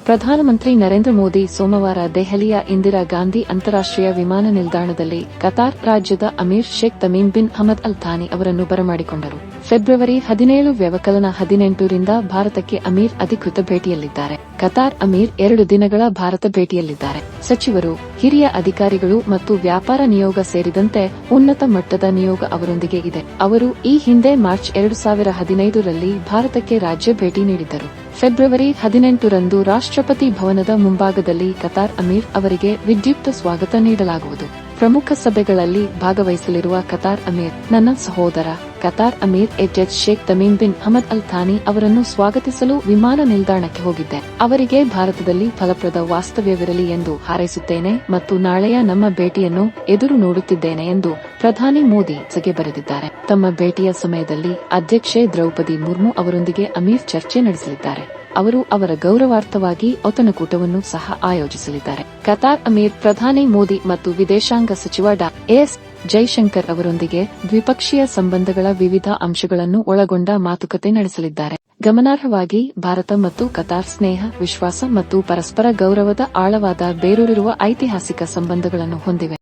ಪ್ರಧಾನಮಂತ್ರಿ ನರೇಂದ್ರ ಮೋದಿ ಸೋಮವಾರ ದೆಹಲಿಯ ಇಂದಿರಾ ಗಾಂಧಿ ಅಂತಾರಾಷ್ಟ್ರೀಯ ವಿಮಾನ ನಿಲ್ದಾಣದಲ್ಲಿ ಕತಾರ್ ರಾಜ್ಯದ ಅಮೀರ್ Sheikh Tamim bin Hamad Al Thani ಅವರನ್ನು ಬರಮಾಡಿಕೊಂಡರು. ಫೆಬ್ರವರಿ 17 ವ್ಯವಕಲನ 18 ರಿಂದ ಭಾರತಕ್ಕೆ ಅಮೀರ್ ಅಧಿಕೃತ ಭೇಟಿಯಲ್ಲಿದ್ದಾರೆ. ಕತಾರ್ ಅಮೀರ್ 2 ದಿನಗಳ ಭಾರತ ಭೇಟಿಯಲ್ಲಿದ್ದಾರೆ. ಸಚಿವರು, ಹಿರಿಯ ಅಧಿಕಾರಿಗಳು ಮತ್ತು ವ್ಯಾಪಾರ ನಿಯೋಗ ಸೇರಿದಂತೆ ಉನ್ನತ ಮಟ್ಟದ ನಿಯೋಗ ಅವರೊಂದಿಗೆ ಇದೆ. ಅವರು ಈ ಹಿಂದೆ ಮಾರ್ಚ್ 2015 ರಲ್ಲಿ ಭಾರತಕ್ಕೆ ರಾಜ್ಯ ಭೇಟಿ ನೀಡಿದ್ದರು. ಫೆಬ್ರವರಿ 18 ರಂದು ರಾಷ್ಟ್ರಪತಿ ಭವನದ ಮುಂಭಾಗದಲ್ಲಿ ಕತಾರ್ ಅಮೀರ್ ಅವರಿಗೆ ವಿದ್ಯುಕ್ತ ಸ್ವಾಗತ ನೀಡಲಾಗುವುದು. ಪ್ರಮುಖ ಸಭೆಗಳಲ್ಲಿ ಭಾಗವಹಿಸಲಿರುವ ಕತಾರ್ ಅಮೀರ್, ನನ್ನ ಸಹೋದರ ಕತಾರ್ ಅಮೀರ್ Sheikh Tamim bin Hamad Al Thani ಅವರನ್ನು ಸ್ವಾಗತಿಸಲು ವಿಮಾನ ನಿಲ್ದಾಣಕ್ಕೆ ಹೋಗಿದ್ದೆ. ಅವರಿಗೆ ಭಾರತದಲ್ಲಿ ಫಲಪ್ರದ ವಾಸ್ತವ್ಯವಿರಲಿ ಎಂದು ಹಾರೈಸುತ್ತೇನೆ ಮತ್ತು ನಾಳೆಯ ನಮ್ಮ ಭೇಟಿಯನ್ನು ಎದುರು ನೋಡುತ್ತಿದ್ದೇನೆ ಎಂದು ಪ್ರಧಾನಿ ಮೋದಿ ಸಗೆ ಬರೆದಿದ್ದಾರೆ. ತಮ್ಮ ಭೇಟಿಯ ಸಮಯದಲ್ಲಿ ಅಧ್ಯಕ್ಷೆ ದ್ರೌಪದಿ ಮುರ್ಮು ಅವರೊಂದಿಗೆ ಅಮೀರ್ ಚರ್ಚೆ ನಡೆಸಲಿದ್ದಾರೆ. ಅವರು ಅವರ ಗೌರವಾರ್ಥವಾಗಿ ಔತಣಕೂಟವನ್ನು ಸಹ ಆಯೋಜಿಸಲಿದ್ದಾರೆ. ಕತಾರ್ ಅಮೀರ್ ಪ್ರಧಾನಿ ಮೋದಿ ಮತ್ತು ವಿದೇಶಾಂಗ ಸಚಿವ ಎಸ್ ಜೈಶಂಕರ್ ಅವರೊಂದಿಗೆ ದ್ವಿಪಕ್ಷೀಯ ಸಂಬಂಧಗಳ ವಿವಿಧ ಅಂಶಗಳನ್ನು ಒಳಗೊಂಡ ಮಾತುಕತೆ ನಡೆಸಲಿದ್ದಾರೆ. ಗಮನಾರ್ಹವಾಗಿ ಭಾರತ ಮತ್ತು ಕತಾರ್ ಸ್ನೇಹ, ವಿಶ್ವಾಸ ಮತ್ತು ಪರಸ್ಪರ ಗೌರವದ ಆಳವಾದ ಬೇರೂರಿರುವ ಐತಿಹಾಸಿಕ ಸಂಬಂಧಗಳನ್ನು ಹೊಂದಿವೆ.